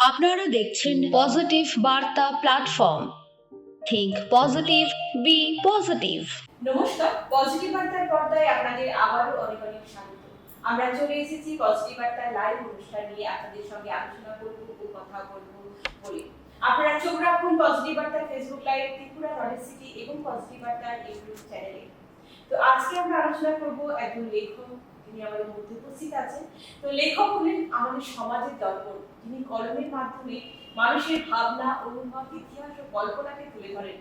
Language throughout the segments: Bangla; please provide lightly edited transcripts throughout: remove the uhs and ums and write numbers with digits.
আপনারা দেখছেন পজিটিভ বার্তা platform. Think positive, be positive. নমস্কার, পজিটিভ বার্তার পর্দায় আপনাদের আবারও অনেক অনেক স্বাগত। আমরা চলে এসেছি পজিটিভ বার্তার লাইভ অনুষ্ঠান নিয়ে আপনাদের সঙ্গে আলোচনা করব ও কথা বলবো বলে। আপনারা চোখ রাখুন পজিটিভ বার্তার Facebook live, Tripura knowledge city এবং পজিটিভ বার্তার ইউটিউব চ্যানেলে। তো আজকে আমরা আলোচনা করব একজন লেখক, যিনি আমাদের মধ্যে উপস্থিত আছেন। তো লেখক হলেন আমাদের সমাজের দর্পণ, যিনি কলমের মাধ্যমে মানুষের ভাবনা, অনুভব, ইতিহাস ও কল্পনাকে তুলে ধরেন।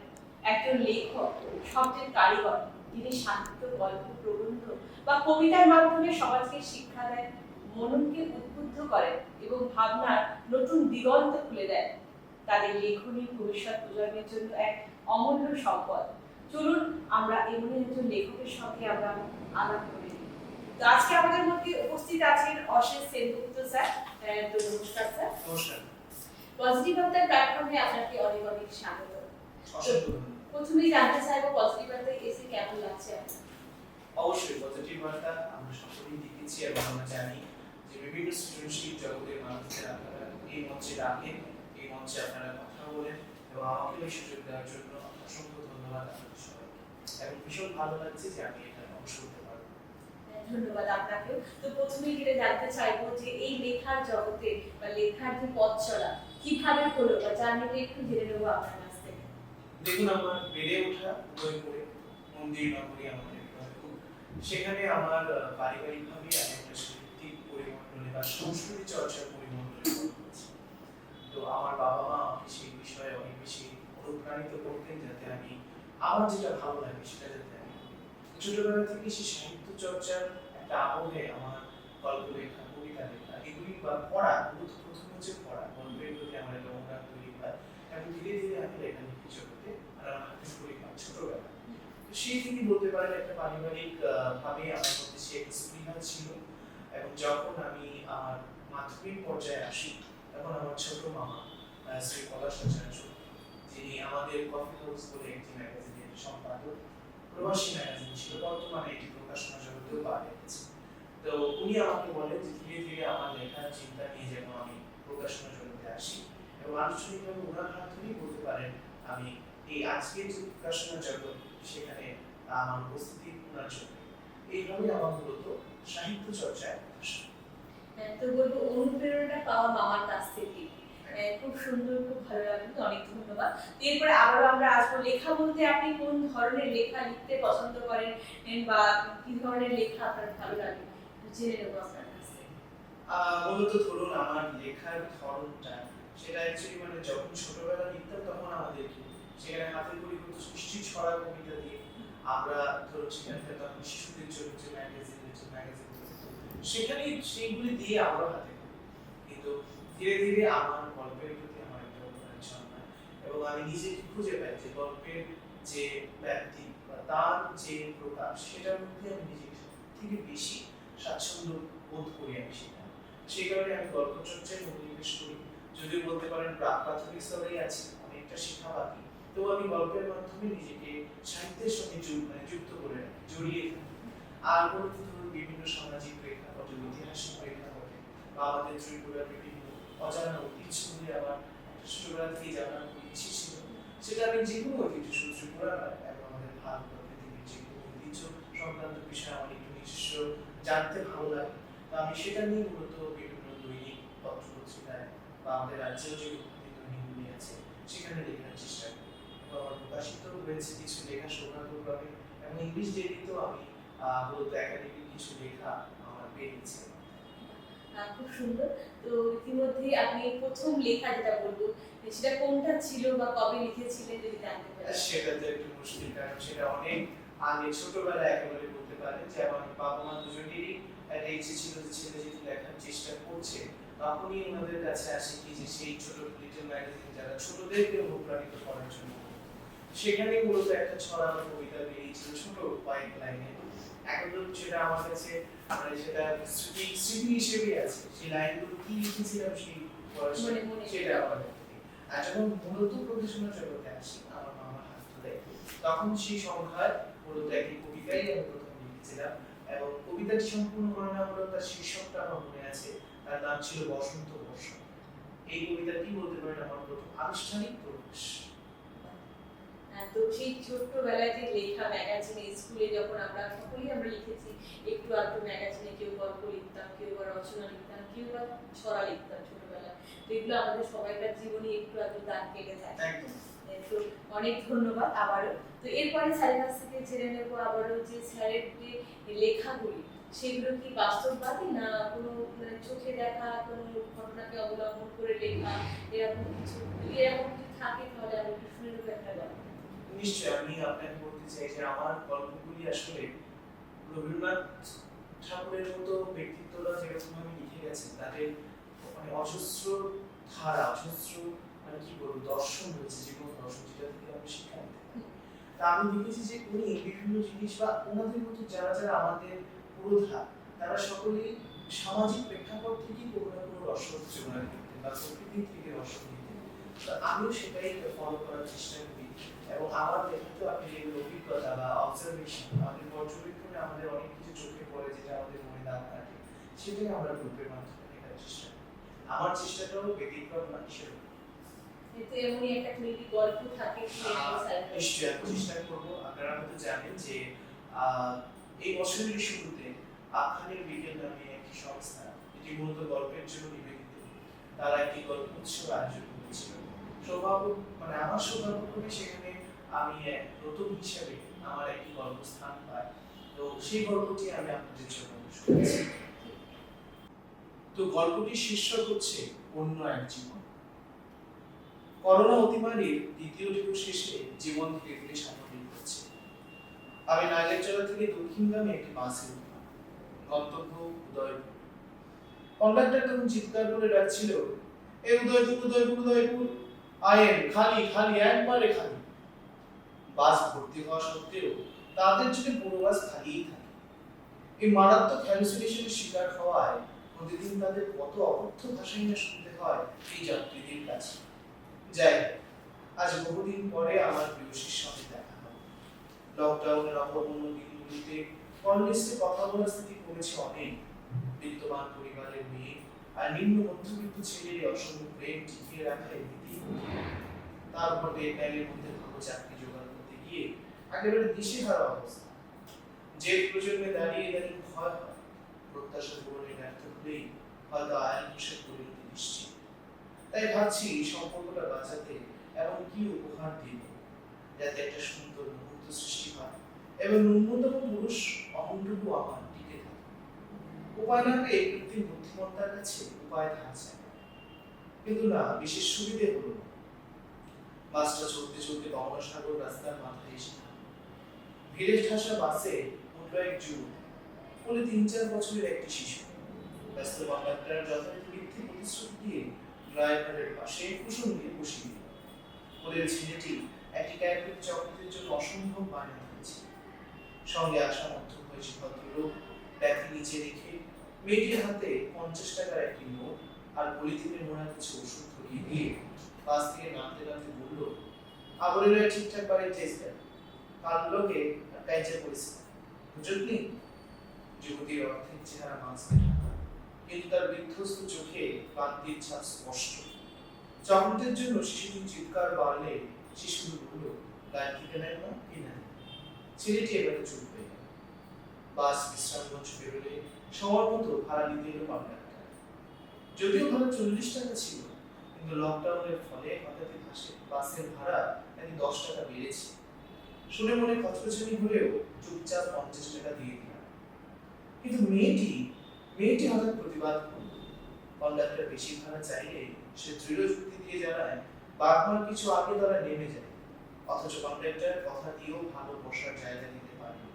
একজন লেখক শব্দের কারিগর, যিনি সাহিত্য, গল্প, প্রবন্ধ বা কবিতার মাধ্যমে সমাজকে শিক্ষা দেন, মননকে উদ্বুদ্ধ করেন এবং ভাবনার নতুন দিগন্ত খুলে দেন। তাদের লেখনী ভবিষ্যৎ প্রজন্মের জন্য এক অমূল্য সম্পদ। চলুন আমরা এমন একজন লেখকের সঙ্গে আমরা আলাপ করি। তো আজকে আমাদের মধ্যে উপস্থিত আছেন অশেষ সেনগুপ্ত স্যার। তো নমস্কার স্যার। নমস্কার। পজিটিভ বার্তার প্ল্যাটফর্মে আপনাকে অনেক অনেক স্বাগত। প্রথমেই জানতে চাইবো পজিটিভ বার্তায় এসে কেমন লাগছে আপনার? অবশ্যই পজিটিভ বার্তা আমরা সকলেই দেখেছি এবং আমরা জানি যে বিভিন্ন সৃজনশীল জগতের মানুষদের আপনারা এই মঞ্চে ডাকেন, এই মঞ্চে আপনারা কথা বলেন এবং আমাকে এই সুযোগ দেওয়ার জন্য অসংখ্য ধন্যবাদ আপনাদের সবাইকে। এবং ভীষণ ভালো লাগছে যে আমি এখানে অংশ নিতে পারবো। ধন্যবাদ আপনাকেও। তো প্রথমেই যেটা জানতে চাইবো যে এই লেখার জগতে বা লেখার যে পথ চলা কিভাবে হলো বা জার্নিটা একটু জেনে নেবো আপনার কাছ থেকে। দেখুন, আমার বেড়ে ওঠা উদয়পুরে মন্দির নগরী আমাদের খুব, সেখানে আমার পারিবারিকভাবে আমি একটা সাহিত্যিক পরিমণ্ডলে বা সংস্কৃতি চর্চার পরিমণ্ডলে বড় হয়েছি। তো আমার বাবা মা আমাকে সেই বিষয়ে অনেক বেশি অনুপ্রাণিত করতেন যাতে আমি আমার যেটা ভালো লাগে সেটা যাতে আমি করি। ছোটবেলা থেকে সেই সাহিত্য চর্চার একটা আবহে আমার গল্প লেখা, কবিতা লেখা এগুলি বা পড়া, প্রথম হচ্ছে পড়া, গল্পের প্রতি আমার একটা অনুরাগ তৈরি হয় এবং ধীরে ধীরে আমি লেখালেখি জগতে হাতে করি ছোটবেলা। তো সেই থেকে বলতে পারেন একটা পারিবারিক ভাবে আমার মধ্যে সে একটা স্পৃহা ছিল। এবং যখন আমি আমার মাধ্যমিক পর্যায়ে আসি তখন আমার ছোট মামা শ্রী পলাশ আচার্য, যিনি আমাদের কফি হাউস বলে একটি ম্যাগাজিনের সম্পাদক, প্রবাসী ম্যাগাজিন ছিল, বর্তমানে এটি প্রকাশনা জগতেও পা রেখেছে। তো উনি আমাকে বলেন যে ধীরে ধীরে আমার লেখার চিন্তা নিয়ে যেন আমি প্রকাশনা জগতে আসি এবং আনুষ্ঠানিকভাবে ওনার হাত ধরেই বলতে পারেন আমি এই আজকের যে প্রকাশনা জগৎ সেখানে আমার উপস্থিতি ওনার জন্য। এইভাবে আমার মূলত সাহিত্য চর্চায় আসা। তো বলবো অনুপ্রেরণা পাওয়া মামার কাছ থেকে। খুব সুন্দর, খুব ভালো লাগলো, অনেক ধন্যবাদ। এরপরে আবারও আমরা আসবো লেখা বলতে আপনি কোন ধরনের লেখা লিখতে পছন্দ করেন বা কি ধরনের লেখা আপনার ভালো লাগে জেনে নেবো আপনার কাছ থেকে। মূলত ধরুন আমার লেখার ধরনটা সেটা অ্যাকচুয়ালি মানে যখন ছোটবেলা লিখতাম তখন আমাদের কি সেখানে হাতে করি হতো সৃষ্টি ছড়া কবিতা দিয়ে আমরা ধরুন সেখানকার তখন শিশুদের জন্য যে ম্যাগাজিন সেখানে সেইগুলি দিয়ে আমরা হাতে করি। কিন্তু ধীরে ধীরে আমার গল্পের প্রতি আমার একটা অভিমান জন্মায় এবং আমি নিজেকে খুঁজে পাই যে গল্পের যে ব্যাপ্তি বা তার যে প্রকাশ সেটার মধ্যে আমি নিজেকে থেকে বেশি স্বাচ্ছন্দ্য বোধ করি আমি সেখানে। সেই কারণে আমি গল্প চর্চায় মনোনিবেশ করি। যদিও বলতে পারেন প্রাথমিক স্তরেই আছি, অনেকটা শেখা বাকি, তো আমি গল্পের মাধ্যমে নিজেকে সাহিত্যের সঙ্গে যুক্ত করে রাখি, জড়িয়ে থাকি। আর মূলত ধরুন বিভিন্ন সামাজিক প্রেক্ষাপটে, ঐতিহাসিক প্রেক্ষাপটে বা আমাদের ত্রিপুরার বিভিন্ন অজানা ঐতিহ্যগুলি আমার ছোটবেলা থেকে জানার খুব ইচ্ছে ছিল। সেটা আমি যে কোনো ঐতিহ্য, শুধু ত্রিপুরা নয় এবং আমাদের ভারত বা পৃথিবীর যে কোনো ঐতিহ্য সংক্রান্ত বিষয়ে আমার একটু নিজস্ব জানতে ভালো লাগে। তো আমি সেটা নিয়ে মূলত বিভিন্ন দৈনিক পত্র পত্রিকায় বা আমাদের রাজ্যেও যে দৈনিকগুলি আছে সেখানে লেখার চেষ্টা করি। তো আমার প্রকাশিত হয়েছে কিছু লেখা সৌভাগ্যক্রমে এবং ইংলিশ ডেইলিতেও আমি মূলত একাডেমিক কিছু লেখা আমার বেরিয়েছে। খুব সুন্দর। তো ইতিমধ্যে আপনি প্রথম লেখা যেটা বলবো সেটা কোনটা ছিল বা কবে লিখেছিলেন যদি জানতে পারি? সেটা তো একটু মুশকিল, কারণ সেটা অনেক আগে ছোটবেলায় একেবারে বলতে পারেন যে আমার বাবা মা দুজনেরই একটা ইচ্ছে ছিল যে ছেলে যেহেতু লেখার চেষ্টা করছে তখনই ওনাদের কাছে আসে কি যে সেই ছোট লিটল ম্যাগাজিন যারা ছোটদেরকে অনুপ্রাণিত করার জন্য, সেখানে মূলত একটা ছড়া বা কবিতা বেরিয়েছিল ছোট কয়েক লাইনে। এখন তো সেটা আমার কাছে মানে সেটা স্মৃতি হিসেবে আছে, সেই লাইনগুলো কি লিখেছিলাম সেই বয়সে সেটা আমার। আর যখন মূলত প্রকাশনা জগতে আসি আমার মামার হাত ধরে, তখন সেই সংখ্যায় মূলত একটি কবিতাই আমি প্রথম লিখেছিলাম এবং কবিতাটি সম্পূর্ণ করানো হলো তার শীর্ষকটা আমার মনে আছে, তার নাম ছিল বসন্ত বর্ষণ। এই কবিতাটি বলতে পারেন আমার প্রথম আনুষ্ঠানিক প্রকাশ। তো সেই ছোট্টবেলায় যে লেখা ম্যাগাজিনে, স্কুলে যখন আমরা সকলেই আমরা লিখেছি একটু আধটু ম্যাগাজিনে, কেউ গল্প লিখতাম, কেউ বা রচনা লিখতাম, কেউ বা ছড়া লিখতাম ছোটবেলায়। তো এগুলো আমাদের সবাইকার জীবনে একটু আধটু দাগ কেটে যায়। একদম। তো অনেক ধন্যবাদ আবারও। তো এরপরে স্যারের কাছ থেকে জেনে নেবো আবারও যে স্যারের যে লেখাগুলি সেগুলো কি বাস্তববাদী না কোনো মানে চোখে দেখা কোনো ঘটনাকে অবলম্বন করে লেখা, এরকম কিছু থাকে তাহলে আমি একটু শুনে নেবো একটা গল্প। নিশ্চয়ই আমি আপনাকে বলতে চাই যে আমার গল্পগুলি আসলে রবীন্দ্রনাথ ঠাকুরের মতো ব্যক্তিত্বরা যেরকম ভাবে লিখে গেছেন, তাদের মানে অজস্র ধারা, অজস্র মানে কি বলবো দর্শন রয়েছে, জীবন দর্শন, যেটা থেকে আমি শিক্ষা নিতে পারি। তা আমি দেখেছি যে উনি বিভিন্ন জিনিস বা ওনাদের মতো যারা যারা আমাদের পুরোধা, তারা সকলেই সামাজিক প্রেক্ষাপট থেকে কোনো না কোনো রসদ জোগাড় করতেন বা প্রকৃতি থেকে রসদ নিতেন। তো আমিও সেটাই ফলো করার চেষ্টা করি, এবং আমার লেখাতেও আপনি যেগুলো অভিজ্ঞতা বা অবজারভেশন, আমাদের পর্যবেক্ষণে আমাদের অনেক কিছু চোখে পড়ে যেটা আমাদের মনে দাগ কাটে, সেটাই আমরা গল্পের মাধ্যমে লেখার চেষ্টা করি। আমার চেষ্টাটাও ব্যতিক্রম না হিসেবে। এতে এমনই একটা ক্রিয়েটিভ গল্প থাকে কি নিশ্চয়ই আমি চেষ্টা করবো। আপনারা হয়তো জানেন যে এই বছরের শুরুতে আখ্যানের বিকেল নামে একটি সংস্থা, এটি মূলত গল্পের জন্য নিবেদিত, তারা একটি গল্প উৎসব আয়োজন করেছিল। সৌভাগ্য মানে আমার সৌভাগ্যক্রমে সেখানে আমি এক নতুন হিসাবে আমার একটি গল্প স্থান পাই। তো সেই গল্পটি আমি আপনাদের জন্য শুনেছি। তো গল্পটির শীর্ষক হচ্ছে অন্য এক জীবন। করোনা অতিমারির দ্বিতীয় ঢেউ শেষে জীবন ধীরে ধীরে স্বাভাবিক হচ্ছে। আমি নাগেরচড়া থেকে দক্ষিণগামী একটি বাসে উঠলাম, গন্তব্য উদয়পুর। কন্ডাক্টর তখন চিৎকার করে ডাকছিল, এ উদয়পুর উদয়পুর উদয়পুর, আয়েন খালি খালি একবারে খালি। বাস ভর্তি হওয়া সত্ত্বেও তাদের চোখে পুরো বাস খালিই থাকে। এই মারাত্মক হ্যালুসিনেশনের শিকার হওয়ায় প্রতিদিন তাদের কত অবদ্ধ ভাষাই না শুনতে হয় এই যাত্রীদের কাছে। যাই হোক, আজ বহুদিন পরে আমার প্রিয়সীর সঙ্গে দেখা হলো। লকডাউনের অপূর্ণ দিনগুলিতে কলেজে কথা বলার স্থিতি কমেছে অনেক। বিদ্যমান পরিবারের মেয়ে আর নিম্ন মধ্যবিত্ত ছেলের অসম প্রেম টিকিয়ে রাখায় রীতি। তার উপর ডেডলাইনের মধ্যে ভালো চাকরি জোগাড় করতে গিয়ে একেবারে দিশেহারা অবস্থা। যে প্রজন্মে দাঁড়িয়ে দাঁড়িয়ে ভয় হয়, প্রত্যাশা পূরণে ব্যর্থ হলেই হয়তো আয়ন হিসেব পরিণতি নিশ্চিত। তাই ভাবছি এই সম্পর্কটা বাঁচাতে এমন কি উপহার দিব যাতে একটা সুন্দর মুহূর্ত সৃষ্টি হয় এবং ন্যূনতম পুরুষ অহংটুকু আমার টিকে থাকে। উপায় না পেয়ে কৃত্রিম বুদ্ধিমত্তার কাছে উপায় ধার চাই, কিন্তু না, বিশেষ সুবিধে হলো না। বাসটা চলতে চলতে গঙ্গাসাগর রাস্তার মাথায় এসে ভিড়ে ঠাসা বাসে উঠল এক যুবক, বলে ৩-৪ বছরের একটি শিশু। ব্যস্ত কন্ডাক্টর যথারীতি মিথ্যে প্রতিশ্রুতি দিয়ে ড্রাইভারের পাশে কুশন দিয়ে বসিয়ে দিল। ওদের ছেলেটি একটি ক্যাডবেরি চকলেটের জন্য অসম্ভব বায়না ধরেছে। সঙ্গে আসা মধ্যবয়সী ভদ্রলোক ব্যাগ নিচে রেখে মেয়েটির হাতে ৫০ টাকার একটি নোট আর পলিথিনে মোড়া কিছু ওষুধ ধরিয়ে দিয়ে বাস থেকে নামতে নামতে বলল, আবরেরা ঠিকঠাক বাড়ি চেয়েছে, কাল লোকে কাইচে পড়েছে, হুজুর নেই। যুবতীর অর্ধেক চেহারা মাস্কে ঢাকা, কিন্তু তার বিধ্বস্ত চোখে ক্লান্তির ছাপ স্পষ্ট। চকলেটের জন্য শিশুটির চিৎকার বাড়লে শিশুটি বলল, গায়ে থেকে নেন না কি নেন। ছেলেটি এবারে চুপ হয়ে গেল। বাস বিশ্রামগঞ্জ বেরোলে সময় মতো ভাড়া নিতে এলো কন্ডাক্টর। যদিও ভাড়া ৪০ টাকা ছিল, কিন্তু লকডাউনের ফলে হঠাৎই বাসের ভাড়া নাকি ১০ টাকা বেড়েছে। শুনে মনে খচখচানি হলেও চুপচাপ ৫০ টাকা দিয়ে দিলাম। কিন্তু মেয়েটি হঠাৎ প্রতিবাদ করল। কন্ডাক্টর বেশি ভাড়া চাইলে সে দৃঢ় যুক্তি দিয়ে জানায়, বাগমার কিছু আগে তারা নেমে যায়, অথচ কন্ডাক্টর কথা দিয়েও ভালো বসার জায়গা দিতে পারেনি।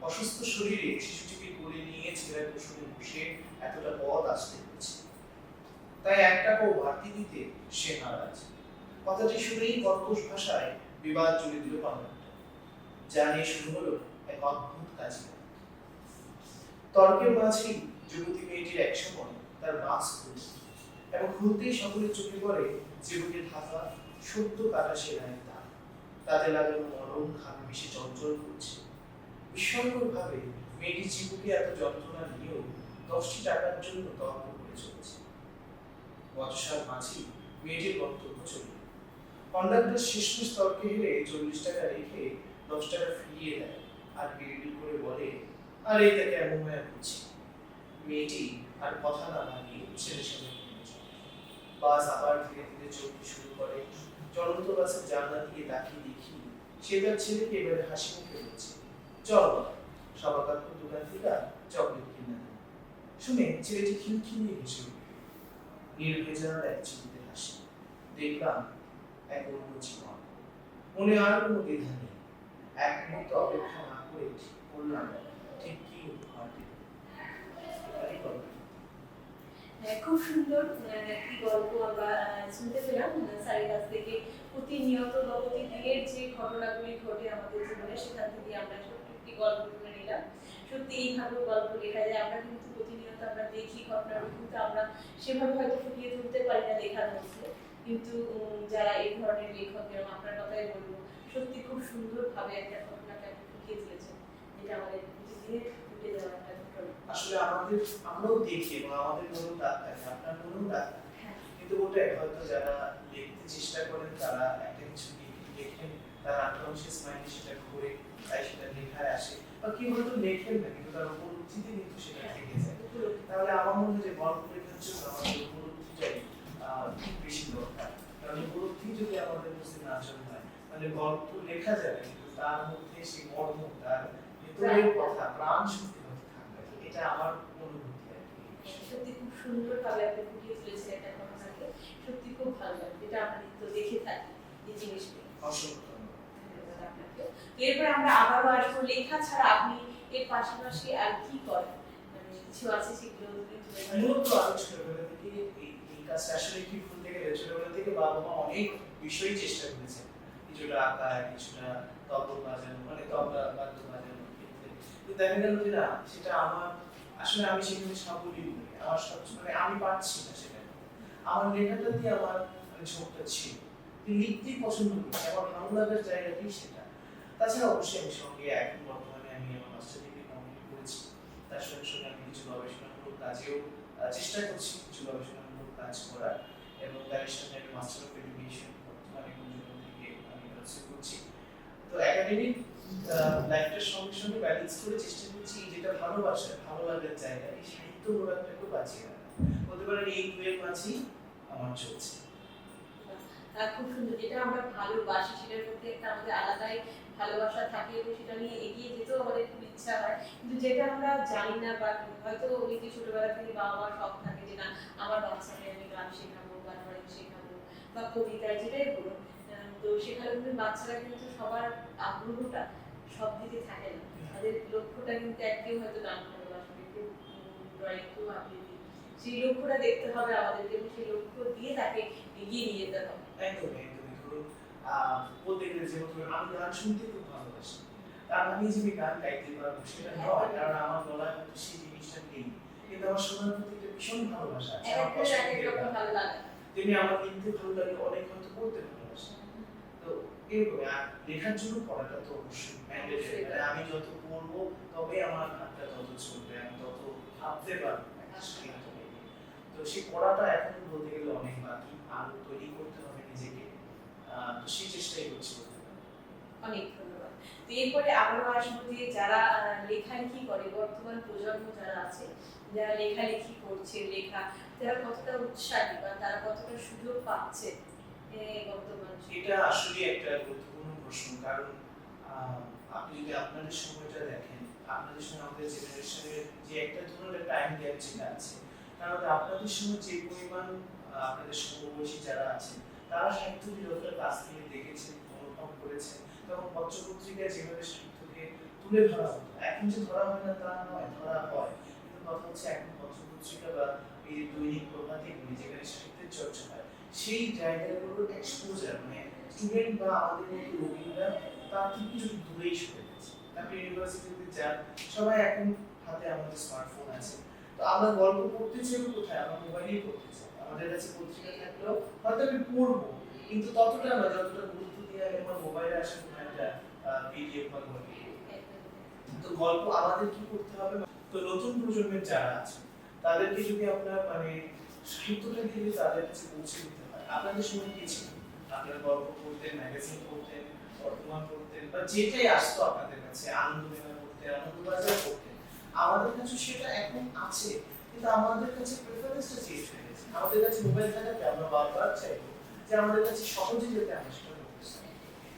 অসুস্থ শরীরে শিশুটিকে কোলে নিয়ে ছেলের কুশলে বসে এতটা পথ আসতে হয়েছে, তাই ১ টাকাও বাড়তি দিতে সে নারাজ। কথাটি শুনেই কর্কশ ভাষায় বিবাদ জুড়ে দিল কন্ডাক্টর। যা নিয়ে শুরু হলো এক অদ্ভুত কাজী। তর্কের মাঝেই যুবতী মেয়েটির একসময় তার মাস্ক খুলল, এবং খুলতেই সকলের চোখে পড়ে জীবনের ঢাকা সত্য কাটা সেলাইয়ের দাগ, তাতে লাগানো নরম খামে বেশি চঞ্চল করছে। বিস্ময়কর ভাবে মেয়েটি জীবকে এত যন্ত্রণা নিয়েও ১০টি টাকার জন্য তর্ক করে চলেছে। বচসার মাঝি মেয়েটির বক্তব্য চলল। কন্ডাক্টর শেষ তর্কে হেরে 40 টাকা রেখে 10 টাকা ফিরিয়ে দেয় আর বিড়বিড় করে বলে, আর এটা কেমন হয়ে বুঝছি। মেয়েটি আর কথা না বাড়িয়ে ছেলের সামনে নেমে যায়। বাস আবার ধীরে ধীরে চলতে শুরু করে। চলন্ত বাসের জানলা দিয়ে তাকিয়ে দেখি সে তার ছেলেকে এবারে হাসি মুখে বলছে, চল বাবা, সবাকাত্মক দোকান থেকে চকলেট কিনে দেয়। শুনে ছেলেটি খিলখিলিয়ে হেসে উঠল। নির্ভেজাল এক চিঠিতে হাসি। দেখলাম এক অন্য জীবন। মনে আর কোনো দ্বিধা নেই। এক মুহূর্ত অপেক্ষা না করে ঠিক করলাম ঠিক কি উপহার দেব। এটাই গল্প। খুব সুন্দর একটি গল্প আমরা শুনতে পেলাম স্যারের কাছ থেকে। প্রতিনিয়ত বা প্রতিদিনের যে ঘটনাগুলি ঘটে আমাদের জীবনে, সেখান থেকে আমরা ছোট্ট একটি গল্প শুনে নিলাম। সত্যি এইভাবে গল্প লেখা যায়। আমরা কিন্তু প্রতিনিয়ত আমরা দেখি ঘটনাগুলো, কিন্তু আমরা সেভাবে হয়তো ফুটিয়ে তুলতে পারি না লেখার মধ্যে। কিন্তু যারা এই ধরনের লেখক, যেমন আপনার কথাই বলবো, সত্যি খুব সুন্দরভাবে একটা ঘটনাকে আপনি ফুটিয়ে তুলেছেন, যেটা আমাদের প্রতিদিনের ফুটে যাওয়া একটা ঘটনা। আসলে আমরাও দেখি এবং আমাদের মনেও দাগ থাকে, আপনার মনেও দাগ থাকে। কিন্তু ওটাই হয়তো যারা লিখতে চেষ্টা করেন তারা একটা কিছু লেখেন, তার আনকনসিয়াস মাইন্ডে সেটা ঘুরে, তাই সেটা লেখায় আসে। বা কেউ হয়তো লেখেন না, কিন্তু তার উপলব্ধিতে কিন্তু সেটা থেকে যায়। তাহলে আমার মনে হয় যে গল্প লেখার জন্য আমাদের উপলব্ধিটাই খুব বেশি দরকার। কারণ উপলব্ধি যদি আমাদের মধ্যে না জন্মায়, তাহলে গল্প লেখা যাবে, কিন্তু তার মধ্যে সেই মর্ম, তার ভেতরের কথা, প্রাণ শক্তি হতে থাকবে। এটা আমার অনুভূতি আর কি। সত্যি খুব সুন্দরভাবে আপনি ফুটিয়ে তুলেছেন একটা ঘটনাকে। সত্যি খুব ভালো লাগে, যেটা আমরা নিত্য দেখে থাকি এই জিনিসগুলো। অসংখ্য ধন্যবাদ। ধন্যবাদ আপনাকে। তো এরপর আমরা আবারও আসবো, লেখা ছাড়া আপনি এর পাশাপাশি আর কি করেন? মানে কিছু আছে সেগুলো যদি তুলে ধরেন। মূলত আমি ছোটবেলা থেকে এই কাজটা আসলে কি বলতে গেলে ছোটবেলা থেকে বাবা মা অনেক বিষয় চেষ্টা করেছে। কিছুটা আঁকা, কিছুটা তবলা বাজানো, মানে তবলা বাদ্য বাজানোর ক্ষেত্রে। তো দেখা গেল যে না, সেটা আমার আসলে আমি সেখানে সাবলীল নই। আমার সব মানে আমি পারছি না সেটা। আমার লেখাটা দিয়ে আমার ঝোঁকটা ছিল। লিখতেই পছন্দ করি, আমার ভালো লাগার জায়গাটাই সেটা। তাছাড়া অবশ্যই আমি সঙ্গে এখন বর্তমানে আমি আমার মাস্টার ডিগ্রি কমপ্লিট করেছি। তার সঙ্গে সঙ্গে আমি কিছু গবেষণামূলক কাজেও চেষ্টা করছি, কিছু গবেষণামূলক কাজ করার, এবং তার সাথে আমি মাস্টার অফ এডুকেশন বর্তমানে গুঞ্জন থেকে আমি পারসিউ করছি। তো একাডেমিক লাইফটার সঙ্গে সঙ্গে ব্যালেন্স করে চেষ্টা করছি যেটা ভালোবাসা, ভালো লাগার জায়গা, এই সাহিত্য মোড়াটাকেও বাঁচিয়ে রাখা। বলতে পারেন এই দুয়ের মাঝেই আমার চলছে। খুব সুন্দর। যেটা আমরা ভালোবাসি সেটার প্রতি একটা আমাদের আলাদাই ভালোবাসা থাকে, এবং সেটা নিয়ে এগিয়ে যেতেও আমাদের খুব ইচ্ছা হয়। কিন্তু যেটা আমরা জানি না, বা হয়তো অনেকে ছোটবেলা থেকে বাবা মার শখ থাকে যে না, আমার বাচ্চাকে আমি গান শেখাবো, গান বাজনা শেখাবো, বা কবিতা, যেটাই বলুন। তো সেখানে কিন্তু বাচ্চারা কিন্তু সবার আগ্রহটা সব দিকে থাকে না। তাদের লক্ষ্যটা কিন্তু একদিন হয়তো গান ভালোবাসবে, কেউ ড্রয়িং, কেউ আবৃত্তি। সেই লক্ষ্যটা দেখতে হবে আমাদেরকে, এবং সেই লক্ষ্য দিয়ে তাকে এগিয়ে নিয়ে যেতে হবে। একদমই ধরুন বলতে গেলে যেহেতু আমি গান শুনতে খুব ভালোবাসি, তার মানে যে আমি গান গাইতে পারবো সেটা নয়, কারণ আমার গলায় হয়তো সেই জিনিসটা নেই। কিন্তু আমার শোনার প্রতি একটা ভীষণ ভালোবাসা আছে, আমার পছন্দের গান। ভালো লাগে। তেমনি আমার লিখতে ভালো লাগে, অনেক হয়তো পড়তে ভালোবাসি। তো এরকম আর লেখার জন্য পড়াটা তো অবশ্যই ম্যান্ডেটরি। মানে আমি যত পড়বো তবে আমার হাতটা তত চলবে, আমি তত ভাবতে পারবো একটা সাহিত্য নিয়ে। তো সেই পড়াটা এখন বলতে গেলে অনেক বাকি, আরো তৈরি করতে হবে নিজেকে। তো সেই চেষ্টাই করছি বলতে পারি। অনেক ধন্যবাদ। তো এরপরে আবারও আসবো যে যারা লেখালেখি করে, বর্তমান প্রজন্ম যারা আছে, যারা লেখালেখি করছে, লেখা, যারা কতটা উৎসাহী বা তারা কতটা সুযোগ পাচ্ছে বর্তমান এটা আসলে একটা গুরুত্বপূর্ণ প্রশ্ন। কারণ আপনি যদি আপনাদের সময়টা দেখেন, আপনাদের সঙ্গে আমাদের জেনারেশনের যে একটা ধরনের টাইম গ্যাপ যেটা আছে, কারণ আপনাদের সময় যে পরিমাণ আপনাদের সমবয়সী যারা আছে, তারা সাহিত্য বিরতার কাছ থেকে দেখেছেন, অনুভব করেছেন, তখন পত্রপত্রিকায় যেভাবে সাহিত্যকে তুলে ধরা হতো, এখন যে ধরা হয় না তা নয়, ধরা হয়। কিন্তু কথা হচ্ছে এখন পত্রপত্রিকা বা এই দৈনিক প্রভাতিগুলি যেখানে সাহিত্যের চর্চা হয়, সেই জায়গাগুলোর এক্সপোজার মানে স্টুডেন্ট বা আমাদের মতো রোগীরা তার থেকে কিছু দূরেই সরে গেছে। আপনি ইউনিভার্সিটিতে যান, সবাই এখন হাতে আমাদের স্মার্টফোন আছে। তো আমরা গল্প পড়তে চাই কোথায়? আমরা মোবাইলেই পড়তে চাই। আমাদের কাছে পত্রিকা থাকলেও হয়তো আমি পড়বো, কিন্তু ততটা না যতটা গুরুত্ব দিয়ে আমার মোবাইলে আসে কোনো একটা পিডিএফ বা গল্প। তো গল্প আমাদের কি করতে হবে? তো নতুন প্রজন্মের যারা আছে তাদেরকে যদি আপনার মানে সাহিত্যটা দিয়ে তাদের কাছে পৌঁছে দিতে হয়। আপনাদের সময় কি ছিল? আপনারা গল্প পড়তেন, ম্যাগাজিন পড়তেন, বর্তমান পড়তেন, বা যেটাই আসতো আপনাদের কাছে, আনন্দ মেলা পড়তেন, আনন্দবাজার পড়তেন। আমাদের কাছে সেটা এখন আছে, কিন্তু আমাদের কাছে প্রেফারেন্সটা চেঞ্জ হয়ে গেছে। আমাদের কাছে মোবাইল থাকাতে আমরা বারবার চাইবো যে আমাদের কাছে সহজে যাতে আমরা সেটা করতে পারি।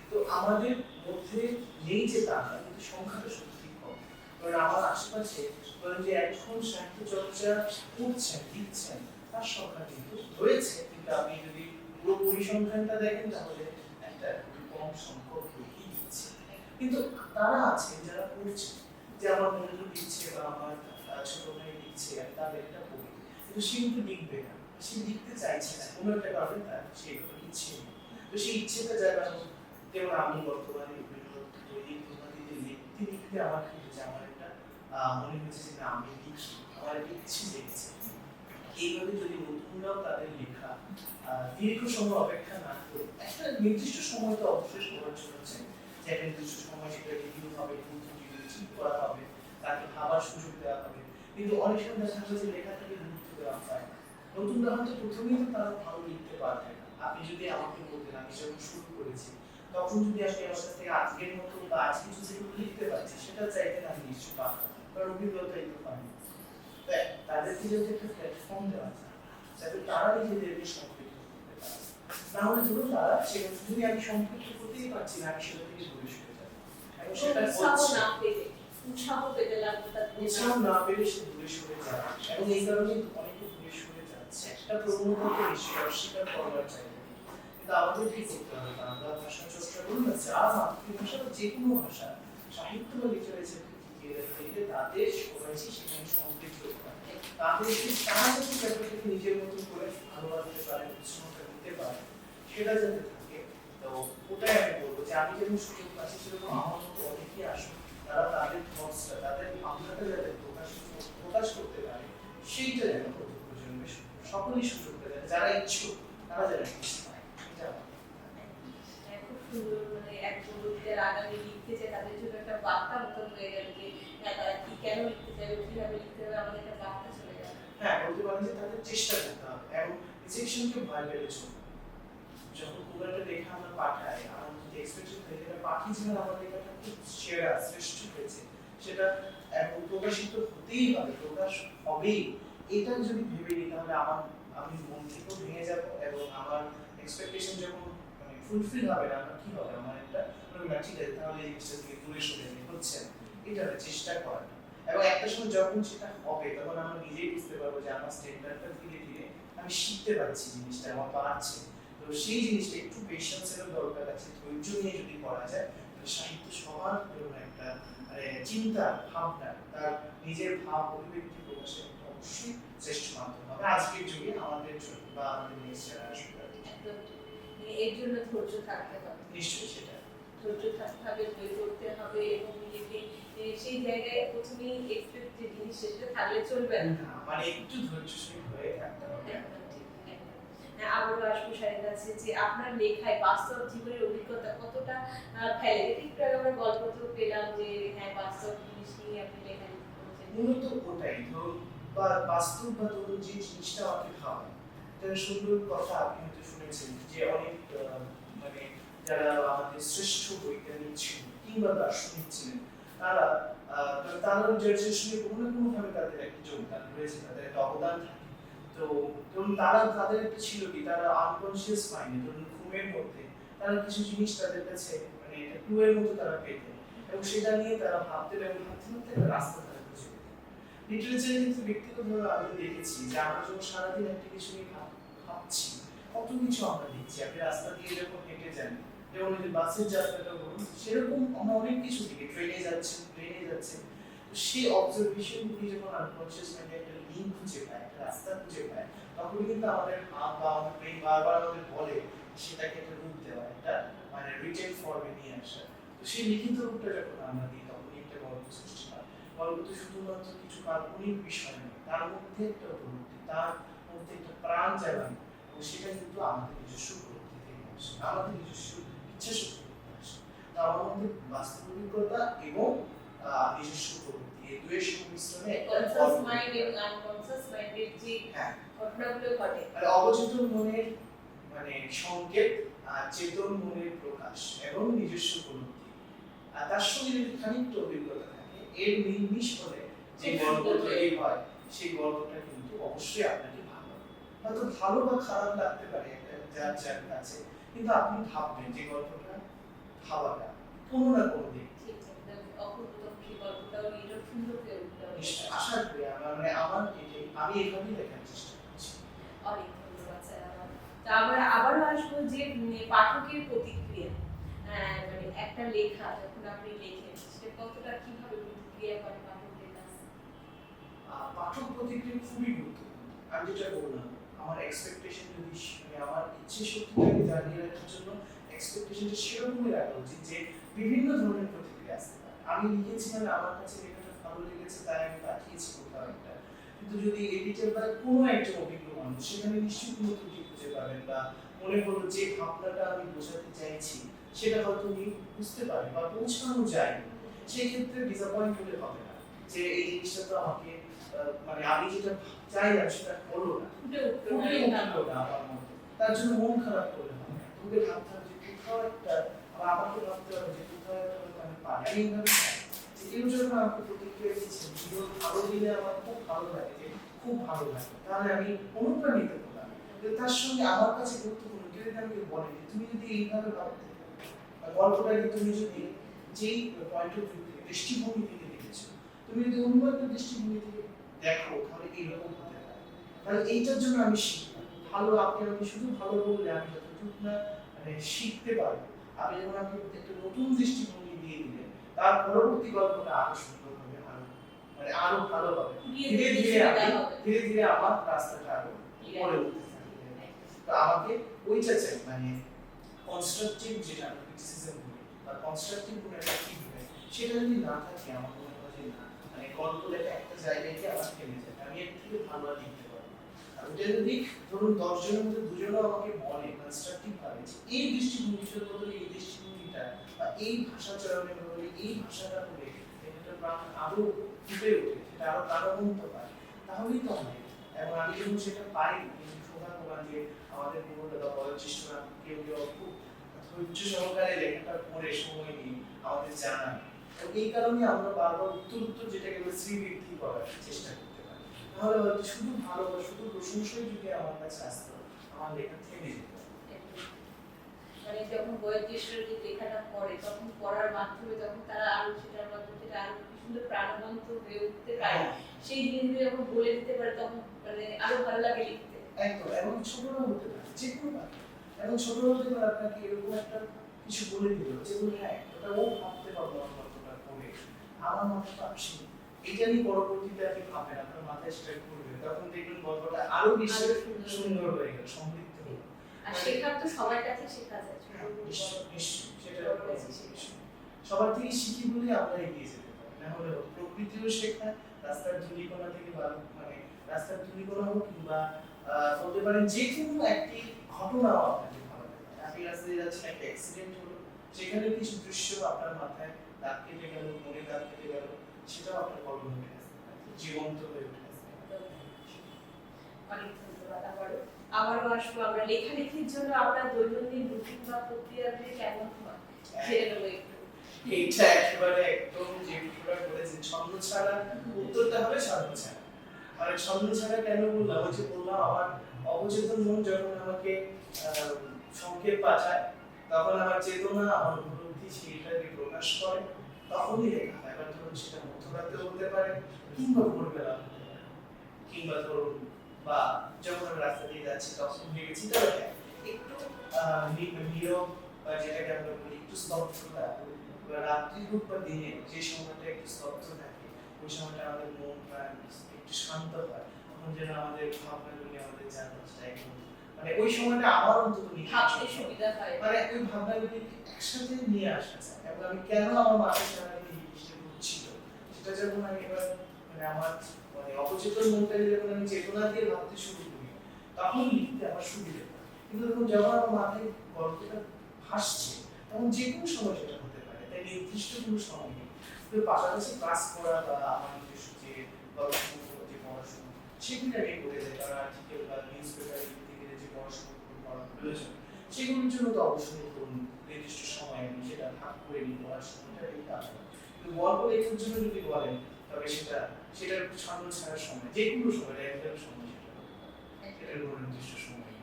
তো আমাদের মধ্যে নেই যে তা না, কিন্তু সংখ্যাটা সত্যি কম। কারণ আমার আশেপাশে ধরেন যে এখন সাহিত্য চর্চা করছেন, লিখছেন, তার সংখ্যা কিন্তু রয়েছে, কিন্তু আপনি যদি পুরো পরিসংখ্যানটা দেখেন তাহলে একটা খুবই কম সংখ্যক লোকই লিখছে। কিন্তু তারা আছে যারা পড়ছে, যে আমার বন্ধু লিখছে বা আমার ছোট ভাই লিখছে, আমি তার লেখাটা পড়ি, কিন্তু সে কিন্তু লিখবে না, সে লিখতে চাইছে না, কোনো একটা কারণে তার সেগুলো ইচ্ছে নেই। তো সেই ইচ্ছেটা যারা, যেমন আমি বর্তমানে বিভিন্ন দৈনিক প্রবাদীতে লিখতে লিখতে আমার কি হয়েছে, আমার একটা মনে হয়েছে যে না আমি লিখি, আমার একটা ইচ্ছে জেগেছে। এইভাবে যদি নতুনরাও তাদের লেখা দীর্ঘ সময় অপেক্ষা না করে একটা নির্দিষ্ট সময় তো অবশ্যই করার জন্য চাই, যে একটা নির্দিষ্ট সময় সেটা রিভিউ হবে, ঠিক করা হবে, তাকে ভাবার সুযোগ দেওয়া হবে। কিন্তু অনেক সময় দেখা যায় যে লেখাটাকে গুরুত্ব দেওয়া হয় না। নতুনরা হয়তো প্রথমেই তো তারা ভালো লিখতে পারবে না। আপনি যদি আমাকে বলতেন, আমি যখন শুরু করেছি তখন যদি আপনি আমার সাথে আজকের মতো বা আজ কিছু যেগুলো লিখতে পারছি সেটা চাইতেন, আমি নিশ্চয়ই পারতাম, কারণ অভিজ্ঞতাই তো পাইনি। তাদেরকে যদি একটা প্ল্যাটফর্ম দেওয়া যায় যাতে তারা নিজেদেরকে সম্পৃক্ত করতে পারে, নাহলে ধরুন তারা সেখানে যদি আমি সম্পৃক্ত করতেই পারছি না, আমি সেটা থেকে দূরে সরে যাবো। এবং সেটা উৎসাহ না পেলে সে দূরে সরে যায়, এবং এই কারণে অনেকে দূরে সরে যাচ্ছে। একটা প্রবণতাকে নিশ্চয়ই অস্বীকার করবার চাইবে, কিন্তু আমাদের কি করতে হবে? বাংলা ভাষা চর্চা করুন না, যা মাতৃভাষা বা যে কোনো ভাষা, সাহিত্য বা লিটারেচার থেকে তাদের সবাইকে সেখানে সম্পৃক্ত করা, তাদেরকে তারা যদি ব্যাপারটাকে নিজের মতো করে ভালোবাসতে পারে, উৎসাহটা দিতে পারে, সেটা যাতে থাকে। তো ওটাই আমি বলবো যে আমি যেমন সুযোগ পাচ্ছি সেরকম আমার মতো অনেকেই আসুন, তারা তাদের থটসটা, তাদের ভাবনাটা যাতে প্রকাশ করতে পারে, সেইটা যেন প্রতি প্রজন্মে সকলেই সুযোগ পেতে পারে, যারা ইচ্ছুক তারা যেন বুঝতে পারে। এটা খুব সুন্দর, মানে এক বন্ধুদের আগামী লিখতে চায় তাদের জন্য একটা বার্তা মতন হয়ে গেল যে তারা কি কেন লিখতে চাইবে, কিভাবে লিখতে হবে, আমাদের একটা বার্তা চলে গেল। হ্যাঁ, বলতে পারেন যে তাদের চেষ্টা করতে হবে এবং রিজেকশনকে ভয় পেলে চলবে। যখন কোনো একটা লেখা আমরা পাঠাই, আমার যদি এক্সপেকটেশন থাকে যেটা পাঠিয়েছিলেন আমার লেখাটা খুব সেরা শ্রেষ্ঠ হয়েছে, সেটা এখন প্রকাশিত হতেই হবে, প্রকাশ হবেই, এটা যদি ভেবে নিই তাহলে আমি মন থেকেও ভেঙে যাব, এবং আমার এক্সপেকটেশন যখন মানে ফুলফিল হবে না, আমার কি হবে, আমার একটা না ঠিক আছে তাহলে এই জিনিসটা থেকে দূরে সরে যেতে হচ্ছে না, এটা চেষ্টা করা। এবং একটা সময় যখন সেটা হবে তখন আমরা নিজেই বুঝতে পারবো যে আমার স্ট্যান্ডার্ডটা ধীরে ধীরে আমি শিখতে পারছি, জিনিসটা আমার পারছে। তো সেই জিনিসটা একটু পেশেন্সেরও দরকার আছে, ধৈর্য নিয়ে যদি করা যায় তাহলে সাহিত্য সবার জন্য একটা চিন্তা ভাবনা, তার নিজের ভাব অভিব্যক্তি প্রকাশের একটা অবশ্যই শ্রেষ্ঠ মাধ্যম হবে আজকের যুগে আমাদের জন্য বা আমাদের নেক্সট জেনারেশন। এর জন্য ধৈর্য থাকতে হবে, নিশ্চয়ই সেটা ধৈর্য থাকতে হবে, বই পড়তে হবে, এবং নিজেকে সেই জায়গায় প্রথমেই এক্সপেক্ট যে জিনিস সেটা থাকলে চলবে না, মানে একটু ধৈর্যশীল হয়ে থাকতে হবে। আবারও আসবো শাহিদ কাছে যে আপনার লেখায় বাস্তব জীবনের অভিজ্ঞতা কতটা ফেলে, এটা একটু আগে আমরা গল্প তো পেলাম যে হ্যাঁ বাস্তব জিনিস নিয়ে আপনি লেখা লিখতে করেছেন। মূলত ওটাই ধরুন, বা বাস্তব বা ধরুন যে জিনিসটা আমাকে খাওয়ায়, তার সুন্দর কথা আপনি হয়তো শুনেছেন যে অনেক মানে যারা আমাদের শ্রেষ্ঠ বৈজ্ঞানিক ছিলেন কিংবা দার্শনিক ছিলেন, তারা তারা জেনারেশনে কোনো না কোনো ভাবে তাদের একটা যোগদান রয়েছে, তাদের একটা অবদান থাকে। তো ধরুন তাদের একটা ছিল কি, তারা আনকনসিয়াস মাইন্ডে ধরুন ঘুমের মধ্যে তারা কিছু জিনিস তাদের কাছে মানে একটা ক্লুয়ের মতো তারা পেতেন, এবং সেটা নিয়ে তারা ভাবতেন এবং ভাবতে ভাবতে একটা রাস্তা তারা খুঁজে পেতেন। লিটারেচারে কিন্তু ব্যক্তিগতভাবে আমি দেখেছি যে আমরা যখন সারাদিন একটা কিছু নিয়ে ভাবছি, কত কিছু আমরা লিখছি। আপনি রাস্তা দিয়ে যখন হেঁটে যান, যেমন যদি বাসের যাত্রাটা বলুন, সেরকম আমরা অনেক কিছু লিখি, ট্রেনে যাচ্ছেন, প্লেনে যাচ্ছেন। তো সেই অবজারভেশনগুলি যখন আনকনসিয়াস মাইন্ডে একটা লিঙ্ক খুঁজে পায়, একটা রাস্তা খুঁজে পায়, তখন কিন্তু আমাদের ভাব বা আমাদের ব্রেন বারবার আমাদের বলে সেটাকে একটা রূপ দেওয়া, একটা মানে রিটেন ফর্মে নিয়ে আসা। তো সেই লিখিত রূপটা যখন আমরা দিই তখনই একটা গল্প সৃষ্টি হয়। গল্প তো শুধুমাত্র কিছু কাল্পনিক বিষয় নয়, তার মধ্যে একটা উপলব্ধি, তার মধ্যে একটা প্রাণ জাগানো, এবং সেটা কিন্তু আমাদের নিজস্ব উপলব্ধি থেকে আসে, আমাদের নিজস্ব ইচ্ছা শক্তি থেকে আসে। তো আমার মধ্যে বাস্তব অভিজ্ঞতা এবং নিজস্ব উপলব্ধি এই দুয়ের সংমিশ্রণে একটা কনসাস গল্প। মাইন্ড এবং আনকনসাস মাইন্ডের যে হ্যাঁ, ঘটনাগুলো ঘটে, মানে অবচেতন মনের মানে সংকেত আর চেতন মনের প্রকাশ এবং নিজস্ব উপলব্ধি, আর তার সঙ্গে যদি খানিকটা অভিজ্ঞতা থাকে, এর মিশ্রণে যে গল্প তৈরি হয়, সেই গল্পটা কিন্তু অবশ্যই আপনাকে ভালো, হয়তো ভালো বা খারাপ লাগতে পারে একটা যার যার কাছে, কিন্তু আপনি ভাববেন যে গল্পটা ভাবাটা কোনো না কোনো দিক ঠিক একদম অপূর্ব, সেই গল্পটাও এটা সুন্দর হয়ে উঠতে হবে। আশা করি আমার এটাই, আমি এভাবেই লেখার চেষ্টা করছি। অনেক ধন্যবাদ স্যার। তা আমরা আবারও আসবো যে পাঠকের প্রতিক্রিয়া, মানে একটা লেখা যখন আপনি লেখেন সেটা কতটা কিভাবে প্রতিক্রিয়া করে পাঠকের কাছে? পাঠক প্রতিক্রিয়া খুবই গুরুত্বপূর্ণ। আমি যেটা বললাম, আমার এক্সপেকটেশন যদি আমার ইচ্ছে শক্তিটাকে জানিয়ে রাখার জন্য এক্সপেকটেশনটা সেরকমই রাখা উচিত যে বিভিন্ন ধরনের প্রতিক্রিয়া আসতে পারে। আমি লিখেছি মানে আমার কাছে লেখাটা ভালো লেগেছে তাই আমি পাঠিয়েছি কোথাও একটা, কিন্তু যদি এডিটর বা কোনো একজন অভিজ্ঞ মানুষ সেখানে নিশ্চয়ই কোনো ত্রুটি খুঁজে পাবেন, বা মনে হলো যে ভাবনাটা আমি বোঝাতে চাইছি সেটা হয়তো উনি বুঝতে পারেন বা পৌঁছানো যায়, সেই ক্ষেত্রে ডিসঅ্যাপয়েন্ট হলে হবে না যে এই জিনিসটা তো আমাকে মানে আমি যেটা চাইলাম সেটা হলো না, ফুটে উঠলো না আমার মধ্যে, তার জন্য মন খারাপ করলে হবে না। তোকে ভাবতে হবে যে কোথাও একটা, আমাকে ভাবতে হবে যে কোথাও একটা হয়তো আমি পারি। আমি এইভাবে চাই যে কেউ যখন আমাকে প্রতিক্রিয়া দিচ্ছে ভিডিও ভালো দিলে আমার খুব ভালো লাগে, যে খুব ভালো লাগে, তাহলে আমি অনুপ্রাণিত হলাম। কিন্তু তার সঙ্গে আমার কাছে গুরুত্বপূর্ণ কেউ যদি আমাকে বলে যে তুমি যদি এইভাবে ভাবতে গল্পটাকে তুমি যদি যেই পয়েন্ট অফ ভিউ থেকে, দৃষ্টিভঙ্গি থেকে দেখেছো, তুমি যদি অন্য একটা দৃষ্টিভঙ্গি থেকে দেখো তাহলে এইরকম হতে পারে। তাহলে এইটার জন্য আমি শিখলাম। ভালো আপনি শুধু ভালো বললে আমি যতটুকু না মানে শিখতে পারবো, আপনি যখন আপনি একটা নতুন দৃষ্টিভঙ্গি দিয়ে দিলেন, তার পরবর্তী গল্পটা আরো সুন্দর হবে, আরো ভালো হবে। ধীরে ধীরে আমার রাস্তাটা আরো পরে উঠতে থাকবে। তো আমাকে ওইটা চাই, মানে কনস্ট্রাকটিভ যেটা আমরা ক্রিটিসিজম বলি বা কনস্ট্রাকটিভ কোনো একটা ফিডব্যাক, সেটা যদি না থাকে আমার মনে হয় যে না, মানে গল্প লেখা একটা জায়গায় গিয়ে আমার থেমে যায়, আমি এর থেকে ভালো আর লিখতে পারবো না। আর ওটা যদি ধরুন 10 জনের মধ্যে 2 জনও আমাকে বলে কনস্ট্রাকটিভ ভাবে যে এই দৃষ্টিভঙ্গিটার বদলে এই দৃষ্টিভঙ্গিটা বা এই ভাষা চয়নের বদলে এই ভাষাটা বলে এটা প্রাণ আরো ফুটে ওঠে, সেটা আরো প্রাণবন্ত পায়, তাহলেই তো অনেক। এবং আমি যখন সেটা পাই, সৌভাগ্যবান যে আমাদের পূর্বদাতা বয়োজ্যেষ্ঠরা কেউ কেউ খুব ধৈর্য সহকারে লেখাটা পড়ে সময় নিয়ে আমাদের জানান, এবং এই কারণে আমরা বারবার উত্তর যেটাকে বলে শ্রীবৃদ্ধি করার চেষ্টা করতে পারি। তাহলে হয়তো শুধু ভালো বা শুধু প্রশংসাই যদি আমার কাছে আসতো, আমার লেখা থেমে যেত। মানে যখন বয়োজ্যেষ্ঠরা যে লেখাটা পড়ে তখন পড়ার মাধ্যমে তখন তারা আরো সেটার মাধ্যমে সেটা আরো সুন্দর প্রাণবন্ত হয়ে উঠতে পারে, সেই জিনিসগুলো যখন বলে দিতে পারে তখন মানে আরো ভালো লাগে লিখতে। একদম, এবং ছোটরা হতে পারে, যে কোনো পারে, এবং ছোটরা হতে পারে আপনাকে এরকম একটা কিছু বলে দিল যেগুলো হ্যাঁ ওটা ও ভাবতে পারলো আমার গল্পটা পড়ে, আমার মাথায় তো আসেনি, এটা নিয়ে পরবর্তীতে আপনি ভাবেন, আপনার মাথায় সেটা ঘুরবে, তখন দেখবেন গল্পটা আরো বেশি সুন্দর হয়ে গেল, সমৃদ্ধ হলো। আর শেখার তো সবার কাছে শেখা যায়, সবার থেকে শিখি বলে আমরা এগিয়ে যেতে পারি, না হলে প্রকৃতিও শেখা, রাস্তার ধূলিকণা থেকে মানে রাস্তার ধূলিকণা হোক কিংবা বলতে পারেন যে কোনো একটি ঘটনাও আপনাকে ভালো লাগে। আপনি রাস্তায় যাচ্ছেন, একটা অ্যাক্সিডেন্ট হলো, সেখানে কিছু দৃশ্য আপনার মাথায় দাগ কেটে গেল, মনে দাগ কেটে গেল, সেটাও আপনার কলমে উঠে আসতে পারে, জীবন্ত হয়ে উঠে আসতে পারে। অনেক ধন্যবাদ। আবারও আসবো আমরা লেখালেখির জন্য আপনার দৈনন্দিন রুটিন বা প্রক্রিয়াগুলি কেমন হয় জেনে নেবো একটু। এইটা একেবারে একদম যে বিষয়টা বলেছেন, ছন্দ ছাড়া উত্তরটা হবে ছন্দ ছাড়া। মানে ছন্দ ছাড়া কেন বললাম, ওই যে বললাম আমার অবচেতন মন যখন আমাকে সংকেত পাঠায়, তখন আমার চেতনা আমার উপলব্ধি সেইটাকে প্রকাশ করে, তখনই লেখা হয়। এবার ধরুন সেটা মধ্যরাতে হতে পারে কিংবা ভোরবেলা হতে পারে, কিংবা ধরুন বা যখন আমি রাস্তা দিয়ে যাচ্ছি তখন ভেবেছি, তবে হ্যাঁ একটু নীরব বা যেটাকে আমরা বলি একটু স্তব্ধতা, রাত্রি হোক বা দিনে যে সময়টা একটু স্তব্ধ থাকে, ওই সময়টা আমাদের মন প্রাণ একটু শান্ত হয়, তখন যেন আমাদের ভাবনাগুলি আমাদের চারপাশটা একদম মানে ওই সময়টা আমার অন্তত ভাবতে সুবিধা হয়, মানে ওই ভাবনাগুলি একসাথে নিয়ে আসা যায়। এবং আমি কেন আমার মাথায় সারাদিন এই জিনিসটা ঘুরছিল সেটা যখন আমি এবার মানে আমার মানে অবচেতন মনটাকে যখন আমি চেতনা দিয়ে ভাবতে শুরু করি, তখন লিখতে আমার সুবিধা হয়। কিন্তু যখন আমার মাথায় গল্পটা ভাসছে, তখন যে কোনো সময় সেটা হতে পারে, তাই নির্দিষ্ট কোনো সময় নেই। কিন্তু পাশাপাশি ক্লাস করা বা আমার নিজস্ব যে গবেষণা যে পড়াশোনা সেগুলো আমি করে যাই, কারণ আর্টিকেল বা নিউজ পেপার লিখতে গেলে যে পড়াশোনা করার প্রয়োজন সেগুলোর জন্য তো অবশ্যই ধরুন নির্দিষ্ট সময় আমি সেটা ভাগ করে নিই, পড়ার সময়টা এটা আলাদা। কিন্তু গল্প লেখার জন্য যদি বলেন তবে সেটার ছন্দ ছাড়ার সময় যে কোনো সময় রেগুলার সময় সেটার কোনো নির্দিষ্ট সময়।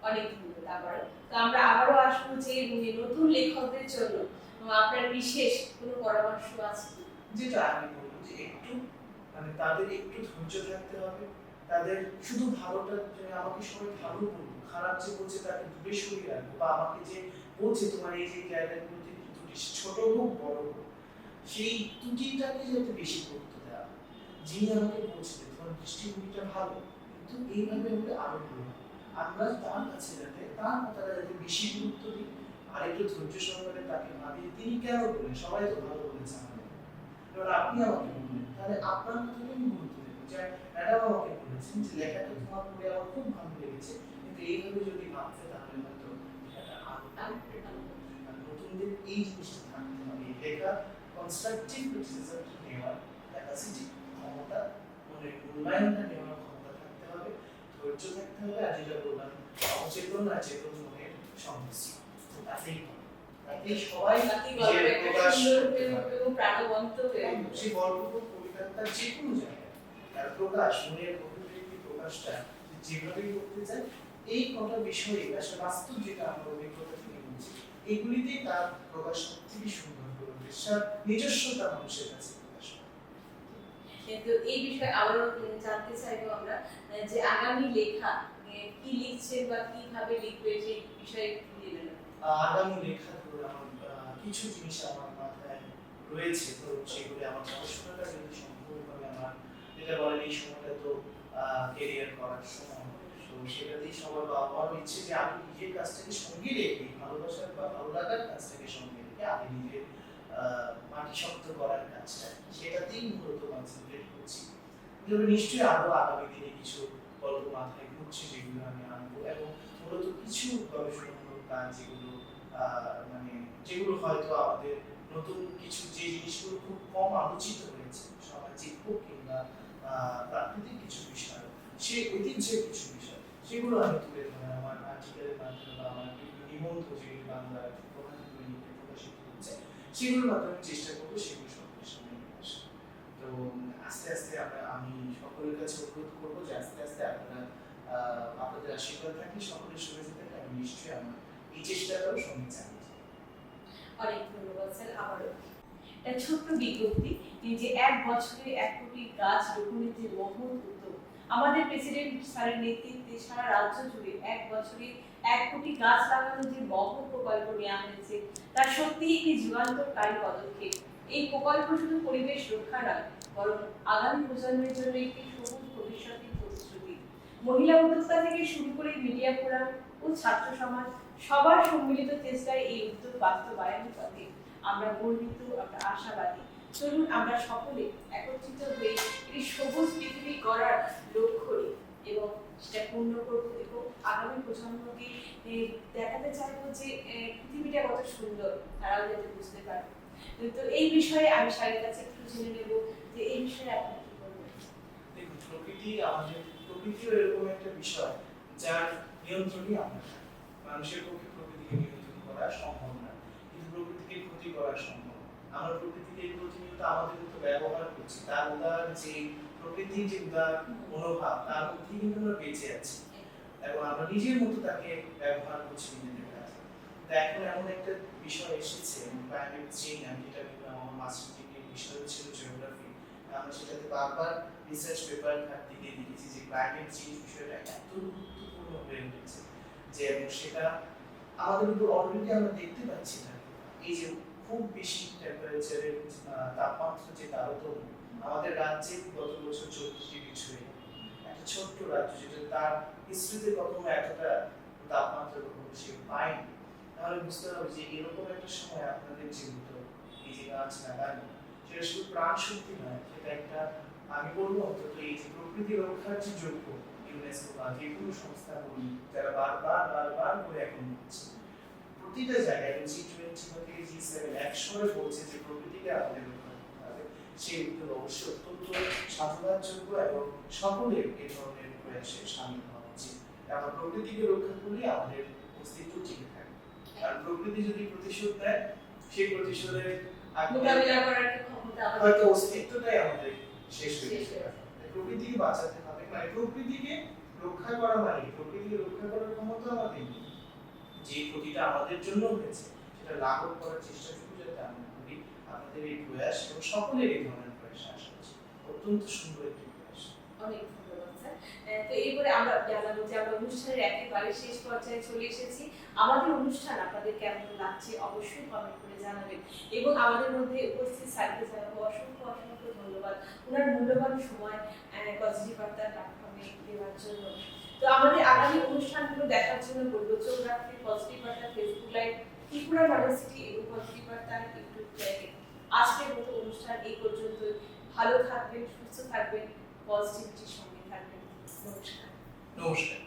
অনেক ধন্যবাদ আবারও। তো আমরা আবারও আসবো যে নতুন লেখকদের জন্য আপনার বিশেষ কোনো পরামর্শ আছে? যেটা আমি বলবো যে একটু মানে তাদের একটু ধৈর্য থাকতে হবে, তাদের শুধু ভালোটা যে আমাকে সবাই ভালো বলবো, খারাপ যে বলছে তাকে দূরে সরিয়ে রাখবো, বা আমাকে যে বলছে তোমার এই যে জায়গাগুলোতে ত্রুটি ছোট হোক বড় হোক সেই ত্রুটিটাকে যাতে বেশি গুরুত্ব দেওয়া হয়। যিনি আমাকে বলছে তোমার দৃষ্টিভঙ্গিটা ভালো কিন্তু এইভাবে হলে আরো ভালো হয়, আমরা তার কাছে যাতে তার কথাটা যাতে বেশি গুরুত্ব দিই আর একটু ধৈর্য সহকারে তাকে ভাবি তিনি কেন বলেন, সবাই তো ভালো বলেছে আমাদের, এবার আপনি আমাকে বললেন তাহলে আপনার কথাকে আমি গুরুত্ব দেবো যে ম্যাডাম আমাকে বলেছেন যে লেখাটা তোমার পড়ে আমার খুব ভালো লেগেছে, কিন্তু এইভাবে যদি ভাবতে তাহলে হয়তো লেখাটা আরো ভালো হবে। আর নতুনদের এই জিনিসটা থাকতে হবে, লেখা কনস্ট্রাকটিভ ক্রিটিসিজম নেওয়ার ক্যাপাসিটি, ক্ষমতা, মনের মূল্যায়নটা নেওয়ার ক্ষমতা থাকতে হবে, ধৈর্য থাকতে হবে, আর যেটা বললাম অচেতন আর চেতন মনের সংমিশ্রণ, তো তাতেই হবে। তাতেই সবাই নিজের প্রকাশ করতে পারবে। এবং প্রাণবন্ত হয়ে সে গল্প হোক কবিতা তার যে কোনো জায়গায় তার প্রকাশ, মনের অভিব্যক্তি প্রকাশটা যেভাবেই করতে চায় এই কটা বিষয়ে আসলে বাস্তব যেটা আমরা অভিজ্ঞতা থেকে বলছি এগুলিতেই তার প্রকাশ সবথেকে সুন্দর করে তার নিজস্বতা মানুষের কাছে প্রকাশ করে। কিন্তু এই বিষয়ে আবারও জানতে চাইবো আমরা যে আগামী লেখা কি লিখছেন বা কিভাবে লিখবে সেই বিষয়ে কি দিলেন? আগামী লেখা ধরুন আমার কিছু জিনিস আমার মাথায় রয়েছে, তো সেগুলি আমার পড়াশোনাটা যদি সম্পূর্ণভাবে আমার যেটা বলেন এই সময়টা তো ক্যারিয়ার করার সময়, তো সেটাতেই সবার বা আমারও ইচ্ছে যে আমি নিজের কাজটাকে সঙ্গে রেখে ভালোবাসার বা ভালো লাগার কাজটাকে সঙ্গে রেখে আমি নিজের মাটি শক্ত করার কাজটা সেটাতেই মূলত কনসেন্ট্রেট করছি। তবে নিশ্চয়ই আরো আগামী দিনে কিছু গল্প মাথায় ঘুরছে যেগুলো আমি আনবো, এবং মূলত কিছু গবেষণামূলক কাজ যেগুলো মানে যেগুলো হয়তো আমাদের নতুন কিছু যে জিনিসগুলো খুব কম আলোচিত হয়েছে সামাজিক হোক কিংবা প্রাকৃতিক কিছু বিষয়, সে ঐতিহ্যের কিছু বিষয় সেগুলো আমি তুলে ধরে আমার আর্টিকেলের মাধ্যমে বা আমার বিভিন্ন নিবন্ধ যেগুলি বাংলার প্রধান দৈনিকে প্রকাশিত হচ্ছে সেগুলোর মাধ্যমে চেষ্টা করবো সেগুলো সকলের সামনে নিয়ে আসা। তো আস্তে আস্তে আমি সকলের কাছে অনুরোধ করবো যে আস্তে আস্তে আপনারা আপনাদের আশীর্বাদ থাকি, সকলের শুভেচ্ছা থাকে, আমি নিশ্চয়ই আমার এই চেষ্টাটাও সঙ্গে চালিয়ে যাব। অনেক ধন্যবাদ স্যার। আবারও একটা ছোট্ট বিজ্ঞপ্তি যে 1 বছরে 1 কোটি গাছ রোপণের যে মহৎ উদ্যোগ আমাদের প্রেসিডেন্ট স্যারের নেতৃত্বে সারা রাজ্য জুড়ে 1 বছরে 1 কোটি গাছ লাগানোর যে মহৎ প্রকল্প নেওয়া হয়েছে তা সত্যিই একটি যুগান্তকারী পদক্ষেপ। এই প্রকল্প শুধু পরিবেশ রক্ষা নয় বরং আগামী প্রজন্মের জন্য একটি সবুজ ভবিষ্যতের প্রতিশ্রুতি। মহিলা উদ্যোক্তা থেকে শুরু করে মিডিয়া ফোরাম ও ছাত্র সমাজ সবার সম্মিলিত চেষ্টায় এই উদ্যোগ বাস্তবায়নের পথে আমরা গর্বিত, আমরা আশাবাদী। চলুন আমরা সকলে একত্রিত হয়ে একটি সবুজ পৃথিবী গড়ার লক্ষ্য নিই এবং সেটা পূর্ণ করবো এবং আগামী প্রজন্মকে দেখাতে চাইবো যে পৃথিবীটা কত সুন্দর, তারাও যাতে বুঝতে পারে। তো এই বিষয়ে আমি স্যারের কাছে একটু জেনে নেব যে এই বিষয়ে আপনি কি বলবেন? দেখুন প্রকৃতিও এরকম একটা বিষয় যার নিয়ন্ত্রণই আমরা না। মানুষের পক্ষে প্রকৃতিকে নিয়ন্ত্রণ করা সম্ভব না, কিন্তু প্রকৃতিকে ক্ষতি করা সম্ভব। আমরা প্রকৃতিকে প্রতিনিয়ত আমাদের মতো ব্যবহার করছি, তার উদার যে প্রকৃতির যে উদার মনোভাব তার মধ্যে কিন্তু আমরা বেঁচে আছি এবং আমরা নিজের মতো তাকে ব্যবহার করছি নিজেদের কাছে। তো এখন এমন একটা বিষয় এসেছে ক্লাইমেট চেঞ্জ, আমি যেটা আমার মাস্টার ডিগ্রির বিষয় ছিল জিওগ্রাফি, আমরা সেটাতে বারবার রিসার্চ পেপার দিকে দেখেছি যে ক্লাইমেট চেঞ্জ বিষয়টা এত গুরুত্বপূর্ণ হয়ে উঠেছে যে সেটা আমাদের উপর অলরেডি আমরা দেখতে পাচ্ছি না। এই যে খুব বেশি টেম্পারেচারের তাপমাত্রা যে তারতম্য আমাদের রাজ্যে গত বছর 40 ডিগ্রি ছুঁয়ে একটা ছোট্ট রাজ্য যেটা তার হিস্ট্রিতে কখনো এতটা তাপমাত্রা কখনো সে পায়নি, তাহলে বুঝতে হবে যে এরকম একটা সময় আপনাদের যেহেতু এই যে গাছ লাগানো সেটা শুধু প্রাণ শক্তি নয়, সেটা একটা আমি বলবো অন্তত এই যে প্রকৃতি রক্ষার যে যোগ্য ইউনেস্কো বা যে কোনো সংস্থাগুলি যারা বারবার করে এখন হচ্ছে প্রতিটা জায়গায় G20 থেকে G7 একসঙ্গে বলছে যে প্রকৃতিকে আমাদের রক্ষা করতে হবে। সেই উদ্যোগ অবশ্যই অত্যন্ত সাধুবাদযোগ্য এবং সকলের এই ধরনের প্রয়াসে সামিল হওয়া উচিত। আমরা প্রকৃতিকে রক্ষা করলে আমাদের অস্তিত্ব টিকে থাকবে। কারণ প্রকৃতি যদি প্রতিশোধ দেয়, সেই প্রতিশোধের মোকাবিলা করার কি ক্ষমতা হয়তো অস্তিত্বটাই আমাদের শেষ হয়ে যাবে। প্রকৃতিকে বাঁচাতে হবে, মানে প্রকৃতিকে রক্ষা করা মানে প্রকৃতিকে রক্ষা করার ক্ষমতা আমাদের নেই। যে ক্ষতিটা আমাদের জন্য হয়েছে সেটা লাঘব করার চেষ্টাটুকু যাতে আমরা করি। আমাদের এই প্রয়াস এবং সকলের এই ধরনের প্রয়াস আসা উচিত। অত্যন্ত সুন্দর একটি প্রয়াস। অনেক ধন্যবাদ স্যার। তো এরপরে আমরা জানাবো যে আমরা অনুষ্ঠানের একেবারে শেষ পর্যায়ে চলে এসেছি। আমাদের অনুষ্ঠান আপনাদের কেমন লাগছে অবশ্যই কমেন্ট করে জানাবেন এবং আমাদের মধ্যে উপস্থিত স্যারকে জানাবো অসংখ্য অসংখ্য ধন্যবাদ ওনার মূল্যবান সময় পজিটিভ বার্তা প্ল্যাটফর্মে দেওয়ার জন্য। তো আমাদের আগামী অনুষ্ঠানগুলো দেখার জন্য বলবো চোখ রাখতে পজিটিভ বার্তা ফেসবুক লাইভ, ত্রিপুরা ইউনিভার্সিটি এবং পজিটিভ বার্তা ইউটিউব চ্যানেলে। আজকের মতো অনুষ্ঠান এই পর্যন্ত। ভালো থাকবেন, সুস্থ থাকবেন, পজিটিভিটির সঙ্গে থাকবেন। নমস্কার। নমস্কার।